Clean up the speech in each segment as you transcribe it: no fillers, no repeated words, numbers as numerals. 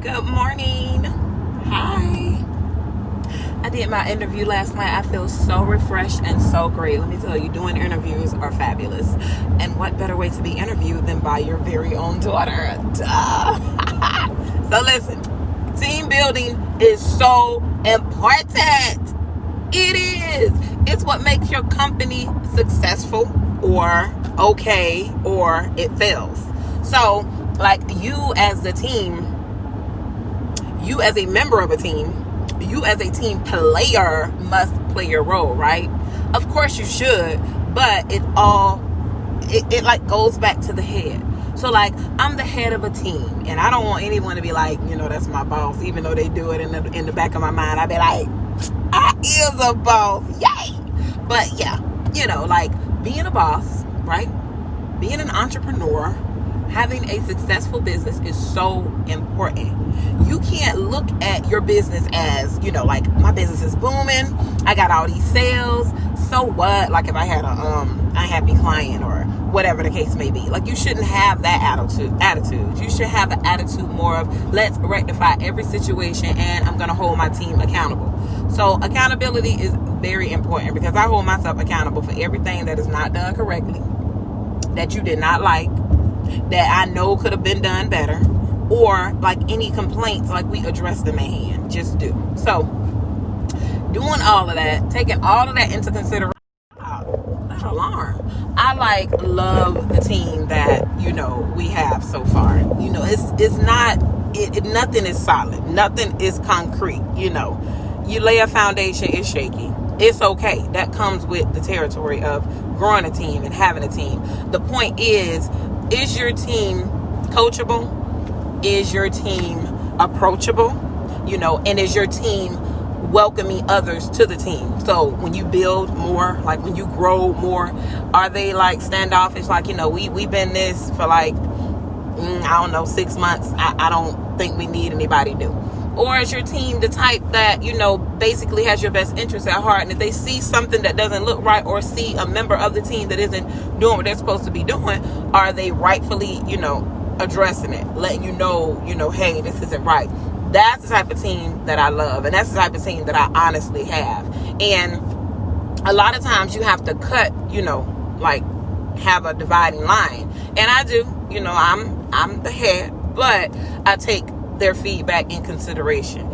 Good morning. Hi. I did my interview last night. I feel so refreshed and so great. Let me tell you, doing interviews are fabulous. And what better way to be interviewed than by your very own daughter? Duh. So listen, team building is so important. It is. It's what makes your company successful or okay or it fails. So, like you as the team, you as a member of a team, you as a team player must play your role, right? Of course you should, but it like goes back to the head. So like I'm the head of a team and I don't want anyone to be like, that's my boss, even though they do it in the back of my mind. I be like, I is a boss, yay! But yeah, like being a boss, right? Being an entrepreneur, having a successful business is so important. You can't look at your business as, like my business is booming. I got all these sales. So what? Like if I had a unhappy client or whatever the case may be. Like you shouldn't have that attitude. You should have an attitude more of let's rectify every situation and I'm going to hold my team accountable. So accountability is very important because I hold myself accountable for everything that is not done correctly, that you did not like, that I know could have been done better, or like any complaints, like we address them at hand. Just do. So doing all of that, taking all of that into consideration. That alarm. I love the team that we have so far. It's not nothing is solid, nothing is concrete. You lay a foundation, it's shaky. It's okay. That comes with the territory of growing a team and having a team. The point is your team coachable? Is your team approachable? And is your team welcoming others to the team? So when you build more, like when you grow more, are they like standoffish? Like, we've been this for like, 6 months. I don't think we need anybody new. Or is your team the type that, basically has your best interest at heart? And if they see something that doesn't look right or see a member of the team that isn't doing what they're supposed to be doing, are they rightfully, addressing it, letting hey, this isn't right? That's the type of team that I love. And that's the type of team that I honestly have. And a lot of times you have to cut, like have a dividing line. And I do, I'm the head, but I take their feedback in consideration.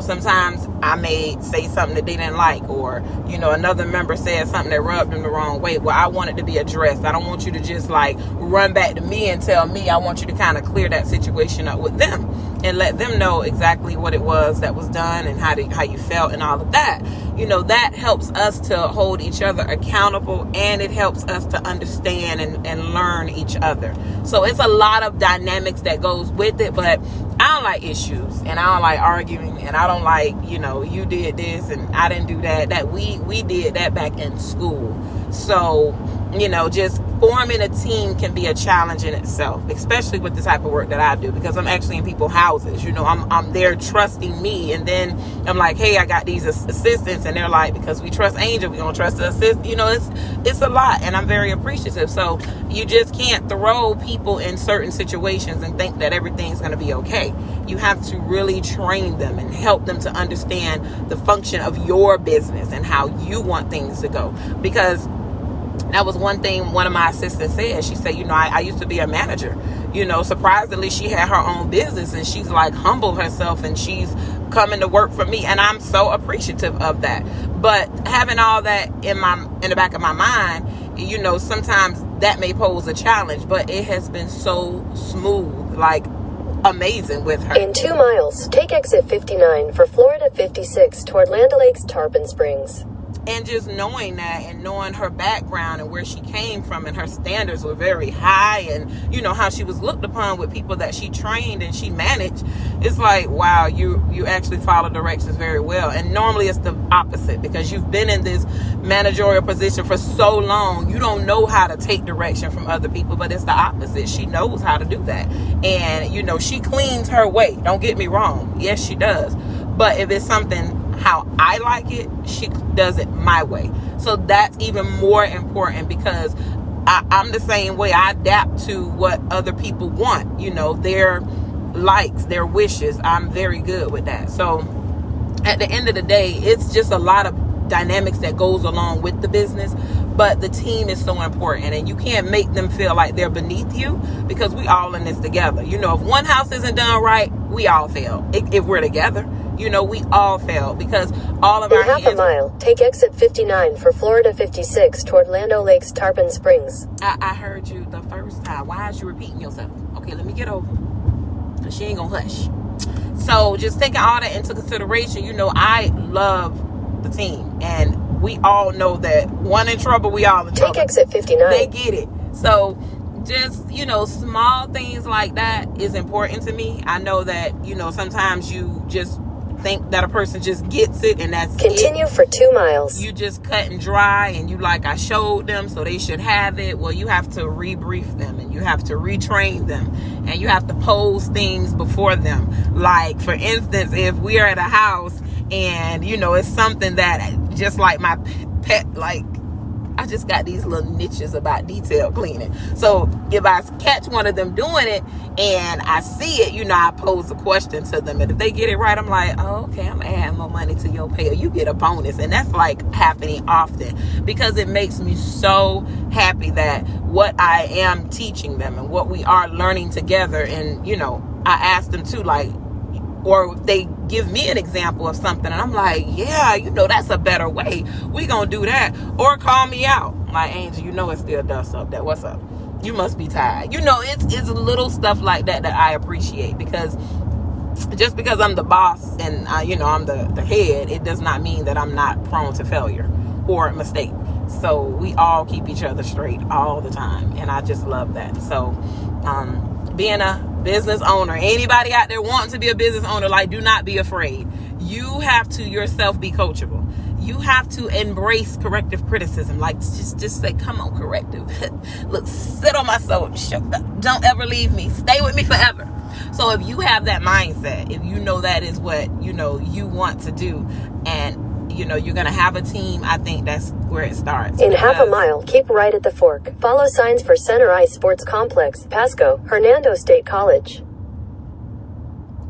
Sometimes I may say something that they didn't like, or another member said something that rubbed them the wrong way. Well, I want it to be addressed. I don't want you to just like run back to me and tell me. I want you to kind of clear that situation up with them and let them know exactly what it was that was done and how you felt and all of that. That helps us to hold each other accountable, and it helps us to understand and learn each other. So it's a lot of dynamics that goes with it, but I don't like issues, and I don't like arguing, and I don't like, you did this and I didn't do that. That we did that back in school. So, just forming a team can be a challenge in itself, especially with the type of work that I do, because I'm actually in people's houses. I'm there trusting me, and then I'm like, hey, I got these assistants, and they're like, because we trust Angel, we're gonna trust the assistant. It's a lot, and I'm very appreciative. So you just can't throw people in certain situations and think that everything's gonna be okay. You have to really train them and help them to understand the function of your business and how you want things to go. Because that was one thing one of my assistants said. She said, I used to be a manager. Surprisingly, she had her own business, and she's like humbled herself, and she's coming to work for me. And I'm so appreciative of that. But having all that in the back of my mind, sometimes that may pose a challenge, but it has been so smooth, like amazing with her. In 2 miles, take exit 59 for Florida 56 toward Land O'Lakes, Tarpon Springs. And just knowing that, and knowing her background and where she came from, and her standards were very high, and how she was looked upon with people that she trained and she managed, it's like, wow, you actually follow directions very well. And normally it's the opposite, because you've been in this managerial position for so long, you don't know how to take direction from other people. But it's the opposite. She knows how to do that, and she cleans her way. Don't get me wrong, yes, she does. But if it's something how I like it, she does it my way. So that's even more important, because I'm the same way. I adapt to what other people want. Their likes, their wishes. I'm very good with that. So at the end of the day, it's just a lot of dynamics that goes along with the business, but the team is so important, and you can't make them feel like they're beneath you, because we all in this together. If one house isn't done right, we all fail. If we're together, we all fail, because all of In our half a hands. mile, take exit 59 for Florida 56 toward Land O'Lakes Tarpon Springs. I heard you the first time. Why is you repeating yourself? Okay, let me get over, because she ain't gonna hush. So just taking all that into consideration, I love the team, and we all know that one in trouble, we all in trouble. Take exit 59. They get it. So just small things like that is important to me. I know that sometimes you just think that a person just gets it, and that's Continue it. for 2 miles. You just cut and dry, and you like, I showed them, so they should have it. Well, you have to rebrief them, and you have to retrain them, and you have to pose things before them. Like, for instance, if we are at a house and it's something that, just like my pet, like, I just got these little niches about detail cleaning. So if I catch one of them doing it and I see it, I pose a question to them. And if they get it right, I'm like, oh, okay, I'm adding more money to your pay, or you get a bonus. And that's like happening often, because it makes me so happy that what I am teaching them and what we are learning together. And, I asked them too, like, or they give me an example of something, and I'm like, yeah, that's a better way. We gonna do that. Or call me out. Like, Angel, it's still dust up there. What's up? You must be tired. It's little stuff like that I appreciate, because just because I'm the boss and I'm the head, it does not mean that I'm not prone to failure or mistake. So we all keep each other straight all the time, and I just love that. So being a business owner, anybody out there wanting to be a business owner, like, do not be afraid. You have to yourself be coachable. You have to embrace corrective criticism. Like, just say, come on, corrective. Look, sit on my shoulder. Don't ever leave me. Stay with me forever. So if you have that mindset, if that is what you want to do, and you're going to have a team, I think that's where it starts. In half a mile, keep right at the fork. Follow signs for Center Ice Sports Complex, Pasco, Hernando State College.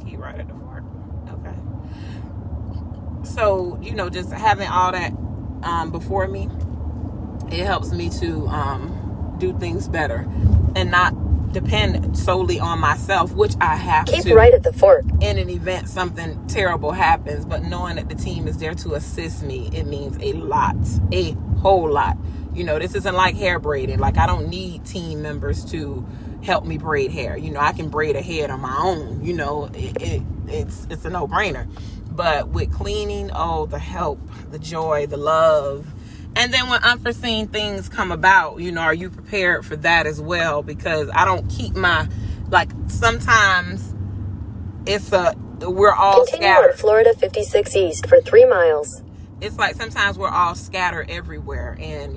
Keep right at the fork. Okay. So, just having all that before me, it helps me to do things better and not depend solely on myself, which I have to. Keep right at the fork. In an event, something terrible happens, but knowing that the team is there to assist me, it means a whole lot. This isn't like hair braiding. Like, I don't need team members to help me braid hair. I can braid a head on my own. It's a no-brainer. But with cleaning, the help, the joy, the love. And then when unforeseen things come about, are you prepared for that as well? Because I don't keep sometimes we're all Continue scattered. on Florida 56 East for 3 miles. It's like sometimes we're all scattered everywhere, and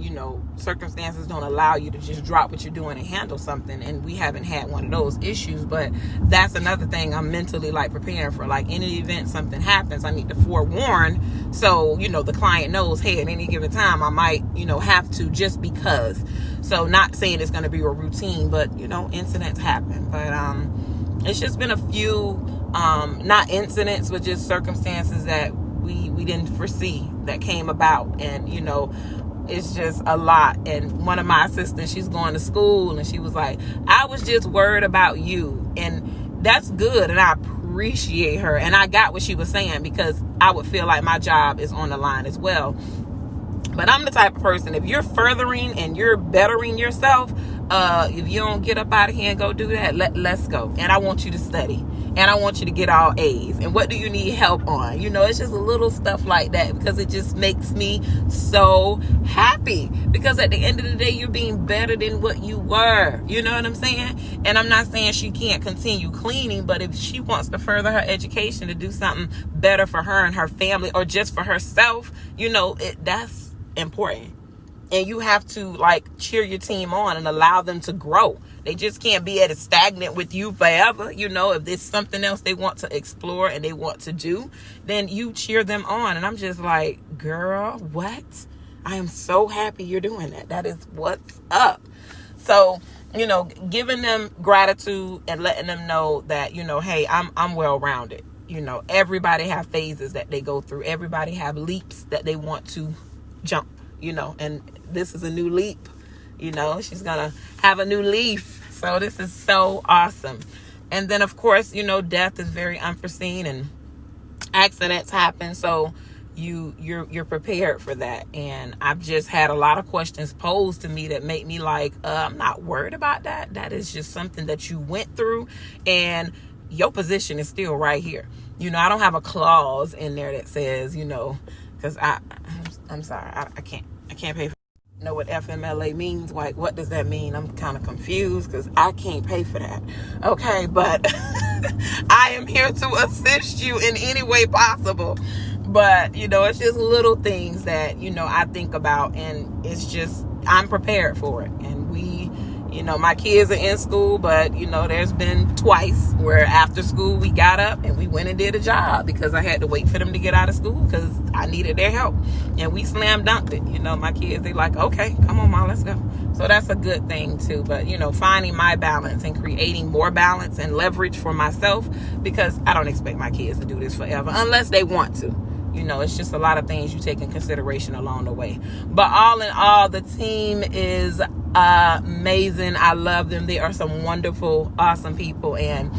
circumstances don't allow you to just drop what you're doing and handle something. And we haven't had one of those issues, but that's another thing I'm mentally preparing for. Like, in an event something happens, I need to forewarn, so the client knows, hey, at any given time I might have to, just because. So not saying it's going to be a routine, but incidents happen. But it's just been a few not incidents, but just circumstances that we didn't foresee that came about. And it's just a lot. And one of my assistants, she's going to school, and she was like, I was just worried about you. And that's good, and I appreciate her. And I got what she was saying, because I would feel like my job is on the line as well. But I'm the type of person, if you're furthering and you're bettering yourself, if you don't get up out of here and go do that, let's go. And I want you to study, and I want you to get all A's. And what do you need help on? It's just a little stuff like that, because it just makes me so happy, because at the end of the day, you're being better than what you were. You know what I'm saying? And I'm not saying she can't continue cleaning, but if she wants to further her education to do something better for her and her family, or just for herself, that's important. And you have to cheer your team on and allow them to grow. They just can't be at a stagnant with you forever. If there's something else they want to explore and they want to do, then you cheer them on. And I'm just like, girl, what? I am so happy you're doing that. That is what's up. So giving them gratitude and letting them know that, hey, I'm well-rounded. Everybody have phases that they go through. Everybody have leaps that they want to jump, and this is a new leap. She's gonna have a new leaf. So this is so awesome. And then, of course, death is very unforeseen and accidents happen. So you're prepared for that. And I've just had a lot of questions posed to me that make me like, I'm not worried about that. That is just something that you went through, and your position is still right here. I don't have a clause in there that says, because I'm sorry, I can't pay for know what FMLA means. Like, what does that mean? I'm kind of confused because I can't pay for that. Okay, but I am here to assist you in any way possible. But it's just little things that I think about, and it's just I'm prepared for it. And my kids are in school, but there's been twice where after school we got up and we went and did a job because I had to wait for them to get out of school because I needed their help, and we slam dunked it. My kids, they like, okay, come on, Mom, let's go. So that's a good thing too. But finding my balance and creating more balance and leverage for myself, because I don't expect my kids to do this forever unless they want to. It's just a lot of things you take in consideration along the way. But all in all, the team is amazing. I love them. They are some wonderful, awesome people. And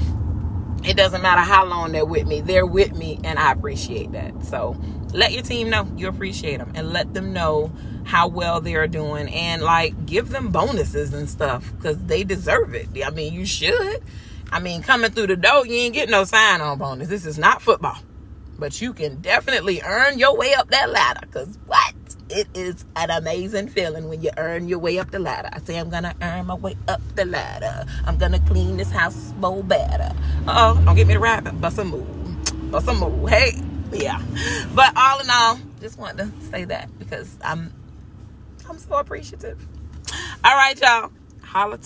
it doesn't matter how long they're with me. They're with me, and I appreciate that. So let your team know you appreciate them, and let them know how well they are doing. And, give them bonuses and stuff because they deserve it. I mean, you should. Coming through the door, you ain't getting no sign-on bonus. This is not football. But you can definitely earn your way up that ladder. Because what? It is an amazing feeling when you earn your way up the ladder. I say, I'm going to earn my way up the ladder. I'm going to clean this house more better. Don't get me to rap. Bust a move. Bust a move. Hey. Yeah. But all in all, just wanted to say that because I'm so appreciative. All right, y'all. Holla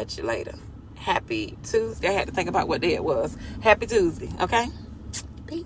at you later. Happy Tuesday. I had to think about what day it was. Happy Tuesday. Okay? Peace.